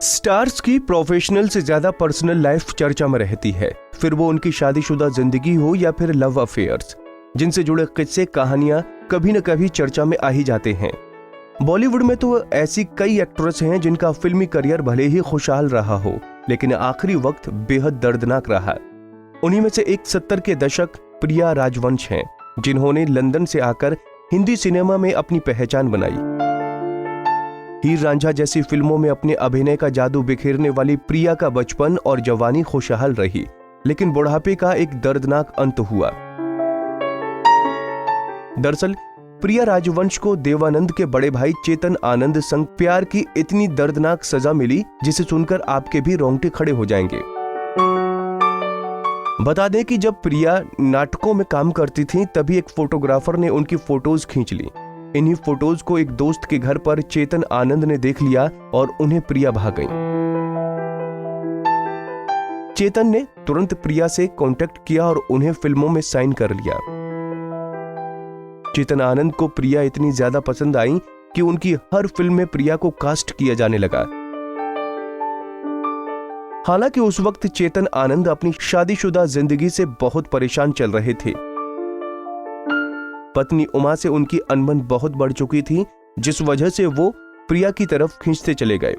Stars की professional से ज्यादा पर्सनल लाइफ चर्चा में रहती है, फिर वो उनकी शादीशुदा जिंदगी हो या फिर लव अफेयर्स, जिनसे जुड़े किस्से कहानियां कभी न कभी चर्चा में आ ही जाते हैं। बॉलीवुड में तो ऐसी कई एक्ट्रेस हैं जिनका फिल्मी करियर भले ही खुशहाल रहा हो, लेकिन आखिरी वक्त बेहद दर्दनाक रहा। उन्हीं में से एक 70 के दशक प्रिया राजवंश हैं, जिन्होंने लंदन से आकर हिंदी सिनेमा में अपनी पहचान बनाई। हीर रांझा जैसी फिल्मों में अपने अभिनय का जादू बिखेरने वाली प्रिया का बचपन और जवानी खुशहाल रही, लेकिन बुढ़ापे का एक दर्दनाक अंत हुआ। दरअसल प्रिया राजवंश को देवानंद के बड़े भाई चेतन आनंद संग प्यार की इतनी दर्दनाक सजा मिली, जिसे सुनकर आपके भी रोंगटे खड़े हो जाएंगे। बता दें कि जब प्रिया नाटकों में काम करती थी, तभी एक फोटोग्राफर ने उनकी फोटोज खींच ली। इन्हीं फोटोज को एक दोस्त के घर पर चेतन आनंद ने देख लिया और उन्हें प्रिया भा गई। चेतन ने तुरंत प्रिया से कांटेक्ट किया और उन्हें फिल्मों में साइन कर लिया। चेतन आनंद को प्रिया इतनी ज्यादा पसंद आई कि उनकी हर फिल्म में प्रिया को कास्ट किया जाने लगा। हालांकि उस वक्त चेतन आनंद अपनी शादीशुदा जिंदगी से बहुत परेशान चल रहे थे। पत्नी उमा से उनकी अनबन बहुत बढ़ चुकी थी, जिस वजह से वो प्रिया की तरफ खींचते चले गए।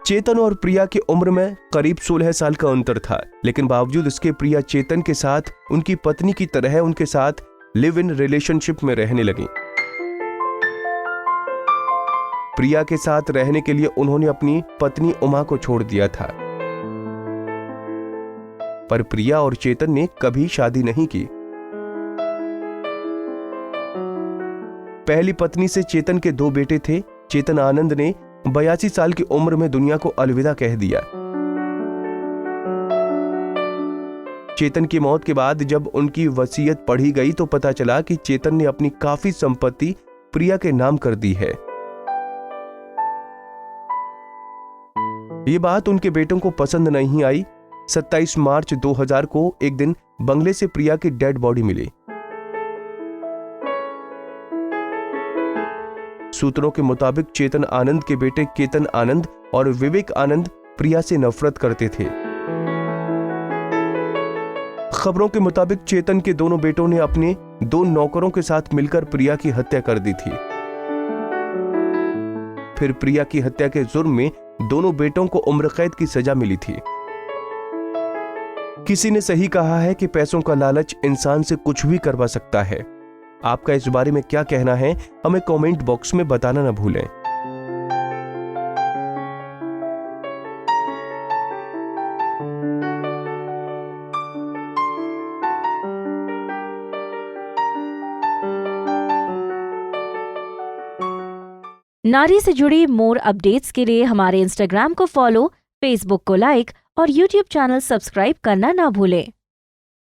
चेतन और प्रिया की उम्र में करीब 16 साल का अंतर था, लेकिन बावजूद इसके प्रिया चेतन के साथ उनकी पत्नी की तरह उनके साथ लिव इन रिलेशनशिप में रहने लगी। प्रिया के साथ रहने के लिए उन्होंने अपनी पत्नी उमा को छोड़ दिया था, पर प्रिया और चेतन ने कभी शादी नहीं की। पहली पत्नी से चेतन के 2 बेटे थे। चेतन आनंद ने 82 साल की उम्र में दुनिया को अलविदा कह दिया। चेतन की मौत के बाद जब उनकी वसीयत पढ़ी गई तो पता चला कि चेतन ने अपनी काफी संपत्ति प्रिया के नाम कर दी है। ये बात उनके बेटों को पसंद नहीं आई। 27 मार्च 2000 को एक दिन बंगले से प्रिया की डेड बॉडी मिली। सूत्रों के मुताबिक चेतन आनंद के बेटे केतन आनंद और विवेक आनंद प्रिया से नफरत करते थे। खबरों के मुताबिक चेतन के दोनों बेटों ने अपने 2 नौकरों के साथ मिलकर प्रिया की हत्या कर दी थी। फिर प्रिया की हत्या के जुर्म में दोनों बेटों को उम्र कैद की सजा मिली थी। किसी ने सही कहा है कि पैसों का लालच इंसान से कुछ भी करवा सकता है। आपका इस बारे में क्या कहना है, हमें कमेंट बॉक्स में बताना न भूलें। नारी से जुड़ी मोर अपडेट्स के लिए हमारे इंस्टाग्राम को फॉलो, फेसबुक को लाइक और यूट्यूब चैनल सब्सक्राइब करना ना भूलें।